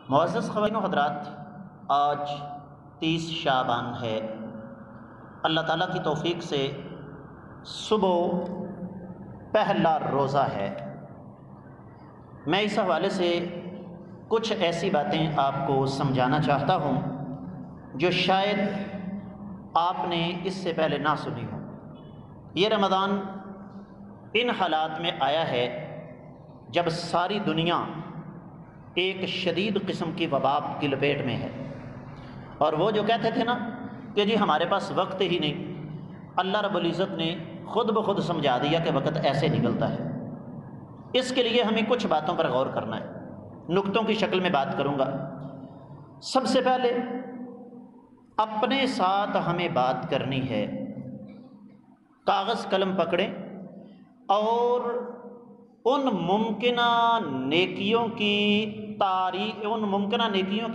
معزز خواتین و حضرات، آج 30 شعبان ہے۔ اللہ تعالیٰ کی توفیق سے صبح پہلا روزہ ہے۔ میں اس حوالے سے کچھ ایسی باتیں آپ کو سمجھانا چاہتا ہوں جو شاید آپ نے اس سے پہلے نہ سنی ہوں۔ یہ رمضان ان حالات میں آیا ہے جب ساری دنیا ایک شدید قسم کی وبا کی لپیٹ میں ہے، اور وہ جو کہتے تھے نا کہ جی ہمارے پاس وقت ہی نہیں، اللہ رب العزت نے خود بخود سمجھا دیا کہ وقت ایسے نکلتا ہے۔ اس کے لیے ہمیں کچھ باتوں پر غور کرنا ہے، نقطوں کی شکل میں بات کروں گا۔ سب سے پہلے اپنے ساتھ ہمیں بات کرنی ہے، کاغذ قلم پکڑیں اور ان ممکنہ نیکیوں کی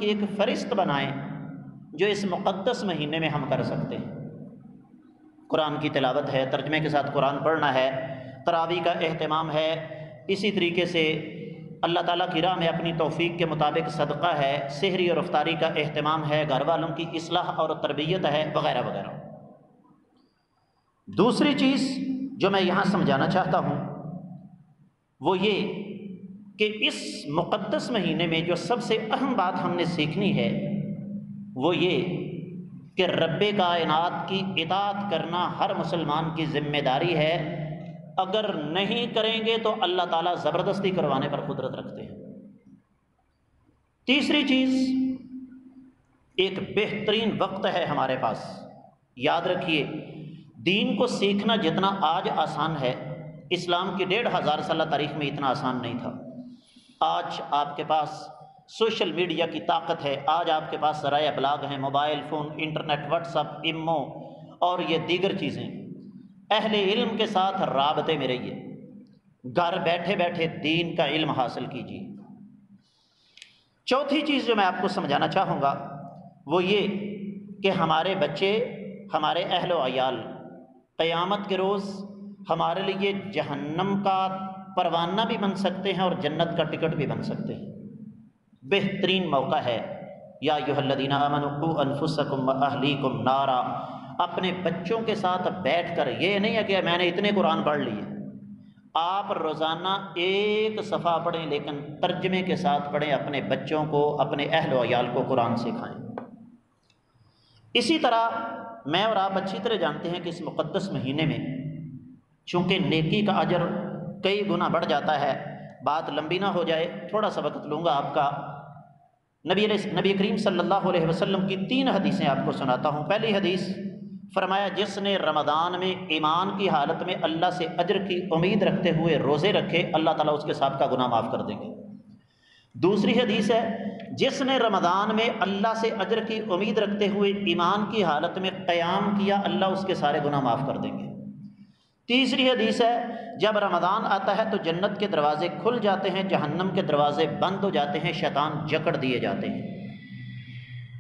ایک فہرست بنائیں جو اس مقدس مہینے میں ہم کر سکتے ہیں۔ قرآن کی تلاوت ہے، ترجمے کے ساتھ قرآن پڑھنا ہے، تراویح کا اہتمام ہے، اسی طریقے سے اللہ تعالیٰ کی راہ میں اپنی توفیق کے مطابق صدقہ ہے، سحری اور افطاری کا اہتمام ہے، گھر والوں کی اصلاح اور تربیت ہے، وغیرہ وغیرہ۔ دوسری چیز جو میں یہاں سمجھانا چاہتا ہوں وہ یہ کہ اس مقدس مہینے میں جو سب سے اہم بات ہم نے سیکھنی ہے وہ یہ کہ رب کائنات کی اطاعت کرنا ہر مسلمان کی ذمہ داری ہے۔ اگر نہیں کریں گے تو اللہ تعالیٰ زبردستی کروانے پر قدرت رکھتے ہیں۔ تیسری چیز، ایک بہترین وقت ہے ہمارے پاس۔ یاد رکھیے، دین کو سیکھنا جتنا آج آسان ہے، اسلام کی 1500 سالہ تاریخ میں اتنا آسان نہیں تھا۔ آج آپ کے پاس سوشل میڈیا کی طاقت ہے، آج آپ کے پاس ذرائع ابلاغ ہیں، mobile phone, internet, what's app, imo اور یہ دیگر چیزیں۔ اہل علم کے ساتھ رابطے میں رہیے، گھر بیٹھے بیٹھے دین کا علم حاصل کیجیے۔ چوتھی چیز جو میں آپ کو سمجھانا چاہوں گا وہ یہ کہ ہمارے بچے، ہمارے اہل و عیال قیامت کے روز ہمارے لیے جہنم کا پروانہ بھی بن سکتے ہیں اور جنت کا ٹکٹ بھی بن سکتے ہیں۔ بہترین موقع ہے۔ یا ایھا الذین آمنوا قوا انفسکم واہلیکم نارا۔ اپنے بچوں کے ساتھ بیٹھ کر، یہ نہیں ہے کہ میں نے اتنے قرآن پڑھ لیے، آپ روزانہ ایک صفحہ پڑھیں لیکن ترجمے کے ساتھ پڑھیں، اپنے بچوں کو، اپنے اہل و عیال کو قرآن سکھائیں۔ اسی طرح میں اور آپ اچھی طرح جانتے ہیں کہ اس مقدس مہینے میں چونکہ نیکی کا اجر کئی گنا بڑھ جاتا ہے، بات لمبی نہ ہو جائے، تھوڑا سا وقت لوں گا آپ کا۔ نبی کریم صلی اللہ علیہ وسلم کی 3 حدیثیں آپ کو سناتا ہوں۔ پہلی حدیث فرمایا، جس نے رمضان میں ایمان کی حالت میں اللہ سے اجر کی امید رکھتے ہوئے روزے رکھے، اللہ تعالیٰ اس کے سابقہ گناہ معاف کر دیں گے۔ دوسری حدیث ہے، جس نے رمضان میں اللہ سے اجر کی امید رکھتے ہوئے ایمان کی حالت میں قیام کیا، اللہ اس کے سارے گناہ معاف کر دیں گے۔ تیسری حدیث ہے، جب رمضان آتا ہے تو جنت کے دروازے کھل جاتے ہیں، جہنم کے دروازے بند ہو جاتے ہیں، شیطان جکڑ دیے جاتے ہیں۔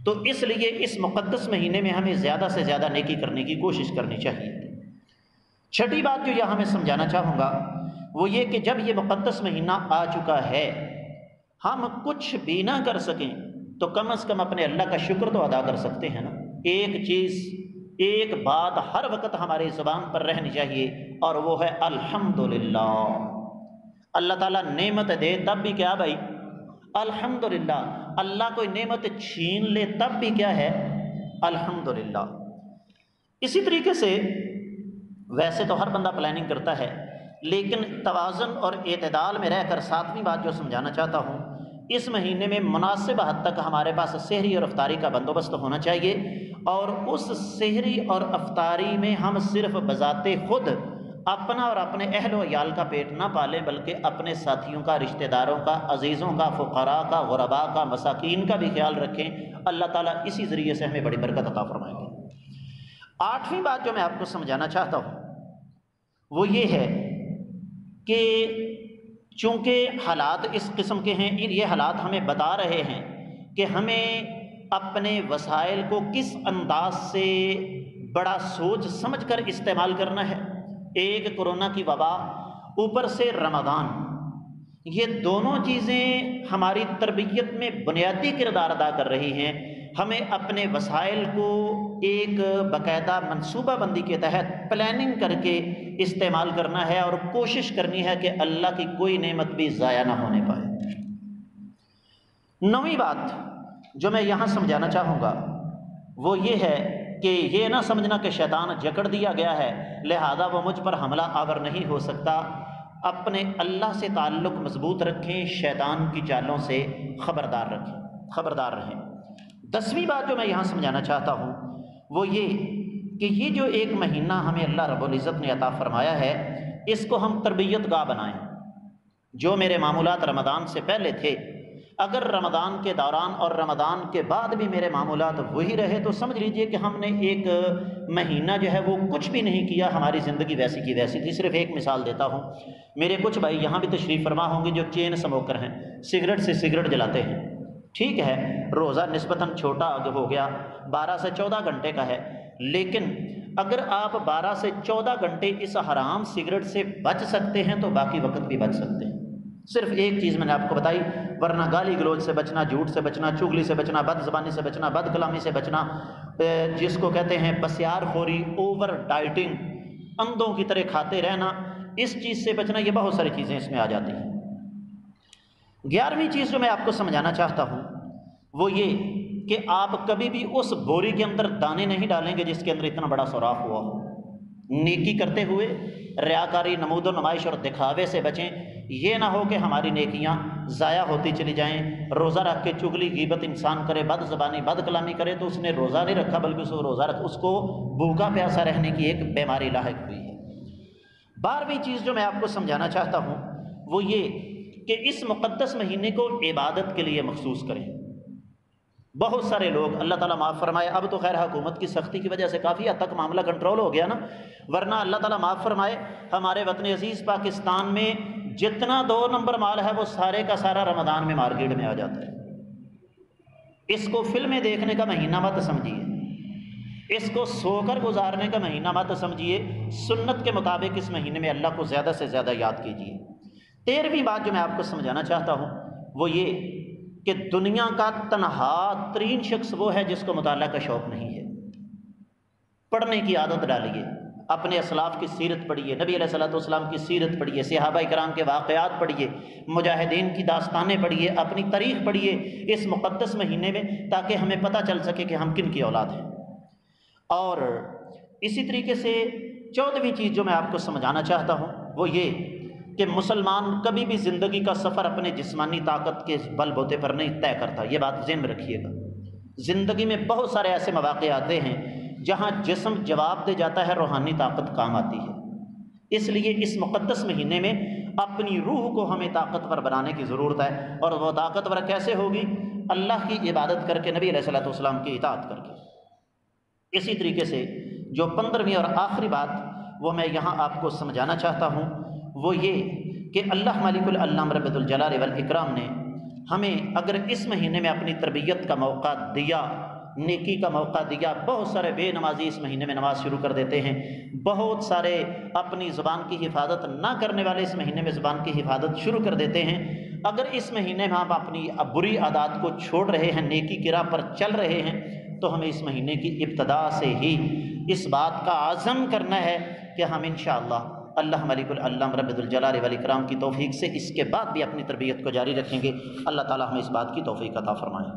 تو اس لیے اس مقدس مہینے میں ہمیں زیادہ سے زیادہ نیکی کرنے کی کوشش کرنی چاہیے۔ چھٹی بات جو یہاں میں سمجھانا چاہوں گا وہ یہ کہ جب یہ مقدس مہینہ آ چکا ہے، ہم کچھ بھی نہ کر سکیں تو کم از کم اپنے اللہ کا شکر تو ادا کر سکتے ہیں نا۔ ایک چیز، ایک بات ہر وقت ہماری زبان پر رہنی چاہیے، اور وہ ہے الحمدللہ۔ اللہ تعالیٰ نعمت دے تب بھی کیا بھائی؟ الحمدللہ۔ اللہ کوئی نعمت چھین لے تب بھی کیا ہے؟ الحمدللہ۔ اسی طریقے سے ویسے تو ہر بندہ پلاننگ کرتا ہے، لیکن توازن اور اعتدال میں رہ کر 7ویں بات جو سمجھانا چاہتا ہوں، اس مہینے میں مناسب حد تک ہمارے پاس سحری اور افطاری کا بندوبست ہونا چاہیے، اور اس سحری اور افطاری میں ہم صرف بذات خود اپنا اور اپنے اہل و عیال کا پیٹ نہ پالیں، بلکہ اپنے ساتھیوں کا، رشتہ داروں کا، عزیزوں کا، فقراء کا، غرباء کا، مساکین کا بھی خیال رکھیں۔ اللہ تعالیٰ اسی ذریعے سے ہمیں بڑی برکت عطا فرمائیں گے۔ 8ویں بات جو میں آپ کو سمجھانا چاہتا ہوں وہ یہ ہے کہ چونکہ حالات اس قسم کے ہیں، یہ حالات ہمیں بتا رہے ہیں کہ ہمیں اپنے وسائل کو کس انداز سے بڑا سوچ سمجھ کر استعمال کرنا ہے۔ ایک کورونا کی وبا، اوپر سے رمضان، یہ دونوں چیزیں ہماری تربیت میں بنیادی کردار ادا کر رہی ہیں۔ ہمیں اپنے وسائل کو ایک باقاعدہ منصوبہ بندی کے تحت پلاننگ کر کے استعمال کرنا ہے، اور کوشش کرنی ہے کہ اللہ کی کوئی نعمت بھی ضائع نہ ہونے پائے۔ نویں بات جو میں یہاں سمجھانا چاہوں گا وہ یہ ہے کہ یہ نہ سمجھنا کہ شیطان جکڑ دیا گیا ہے لہذا وہ مجھ پر حملہ آور نہیں ہو سکتا۔ اپنے اللہ سے تعلق مضبوط رکھیں، شیطان کی چالوں سے خبردار رہیں۔ 10ویں بات جو میں یہاں سمجھانا چاہتا ہوں وہ یہ کہ یہ جو ایک مہینہ ہمیں اللہ رب العزت نے عطا فرمایا ہے، اس کو ہم تربیت گاہ بنائیں۔ جو میرے معمولات رمضان سے پہلے تھے، اگر رمضان کے دوران اور رمضان کے بعد بھی میرے معمولات وہی رہے تو سمجھ لیجئے کہ ہم نے ایک مہینہ جو ہے وہ کچھ بھی نہیں کیا، ہماری زندگی ویسی کی ویسی تھی۔ صرف ایک مثال دیتا ہوں، میرے کچھ بھائی یہاں بھی تشریف فرما ہوں گے جو چین سموکر ہیں، سگریٹ سے سگریٹ جلاتے ہیں۔ ٹھیک ہے، روزہ نسبتاً چھوٹا ہو گیا، 12 سے 14 گھنٹے کا ہے، لیکن اگر آپ 12 سے 14 گھنٹے اس حرام سگریٹ سے بچ سکتے ہیں تو باقی وقت بھی بچ سکتے ہیں۔ صرف ایک چیز میں نے آپ کو بتائی، ورنہ گالی گلوچ سے بچنا، جھوٹ سے بچنا، چغلی سے بچنا، بد زبانی سے بچنا، بد کلامی سے بچنا، جس کو کہتے ہیں بسیار خوری، اوور ڈائٹنگ، اندھوں کی طرح کھاتے رہنا، اس چیز سے بچنا، یہ بہت ساری چیزیں اس میں آ جاتی ہیں۔ 11ویں چیز جو میں آپ کو سمجھانا چاہتا ہوں وہ یہ کہ آپ کبھی بھی اس بوری کے اندر دانے نہیں ڈالیں گے جس کے اندر اتنا بڑا سوراخ ہوا ہو۔ نیکی کرتے ہوئے ریاکاری، نمود و نمائش اور دکھاوے سے بچیں۔ یہ نہ ہو کہ ہماری نیکیاں ضائع ہوتی چلی جائیں۔ روزہ رکھ کے چغلی غیبت انسان کرے، بد زبانی بد کلامی کرے تو اس نے روزہ نہیں رکھا بلکہ اس کو بھوکا پیاسا رہنے کی ایک بیماری لاحق ہوئی ہے۔ 12ویں چیز جو میں آپ کو سمجھانا چاہتا ہوں وہ یہ کہ اس مقدس مہینے کو عبادت کے لیے مخصوص کریں۔ بہت سارے لوگ، اللہ تعالیٰ معاف فرمائے، اب تو خیر حکومت کی سختی کی وجہ سے کافی حد تک معاملہ کنٹرول ہو گیا نا، ورنہ اللہ تعالیٰ معاف فرمائے ہمارے وطن عزیز پاکستان میں جتنا 2 نمبر مال ہے وہ سارے کا سارا رمضان میں مارکیٹ میں آ جاتا ہے۔ اس کو فلمیں دیکھنے کا مہینہ مت سمجھیے، اس کو سو کر گزارنے کا مہینہ مت سمجھیے، سنت کے مطابق اس مہینے میں اللہ کو زیادہ سے زیادہ یاد کیجیے۔ 13ویں بات جو میں آپ کو سمجھانا چاہتا ہوں وہ یہ کہ دنیا کا تنہا ترین شخص وہ ہے جس کو مطالعہ کا شوق نہیں ہے۔ پڑھنے کی عادت ڈالیے، اپنے اسلاف کی سیرت پڑھیے، نبی علیہ الصلوۃ والسلام کی سیرت پڑھیے، صحابہ کرام کے واقعات پڑھیے، مجاہدین کی داستانیں پڑھیے، اپنی تاریخ پڑھیے اس مقدس مہینے میں، تاکہ ہمیں پتہ چل سکے کہ ہم کن کی اولاد ہیں۔ اور اسی طریقے سے 14ویں چیز جو میں آپ کو سمجھانا چاہتا ہوں وہ یہ کہ مسلمان کبھی بھی زندگی کا سفر اپنے جسمانی طاقت کے بل بوتے پر نہیں طے کرتا، یہ بات ذہن میں رکھیے گا۔ زندگی میں بہت سارے ایسے مواقع آتے ہیں جہاں جسم جواب دے جاتا ہے، روحانی طاقت کام آتی ہے۔ اس لیے اس مقدس مہینے میں اپنی روح کو ہمیں طاقتور بنانے کی ضرورت ہے، اور وہ طاقتور کیسے ہوگی؟ اللہ کی عبادت کر کے، نبی علیہ الصلوۃ والسلام کی اطاعت کر کے۔ اسی طریقے سے جو 15ویں اور آخری بات وہ میں یہاں آپ کو سمجھانا چاہتا ہوں وہ یہ کہ اللہ مالک العلام رب الجلال والاکرام نے ہمیں اگر اس مہینے میں اپنی تربیت کا موقع دیا، نیکی کا موقع دیا، بہت سارے بے نمازی اس مہینے میں نماز شروع کر دیتے ہیں، بہت سارے اپنی زبان کی حفاظت نہ کرنے والے اس مہینے میں زبان کی حفاظت شروع کر دیتے ہیں۔ اگر اس مہینے میں ہم اپنی بری عادات کو چھوڑ رہے ہیں، نیکی کی راہ پر چل رہے ہیں، تو ہمیں اس مہینے کی ابتدا سے ہی اس بات کا عزم کرنا ہے کہ ہم انشاءاللہ اللہ ملک العلام رب الجلال والاکرام کی توفیق سے اس کے بعد بھی اپنی تربیت کو جاری رکھیں گے۔ اللہ تعالی ہمیں اس بات کی توفیق عطا فرمائے۔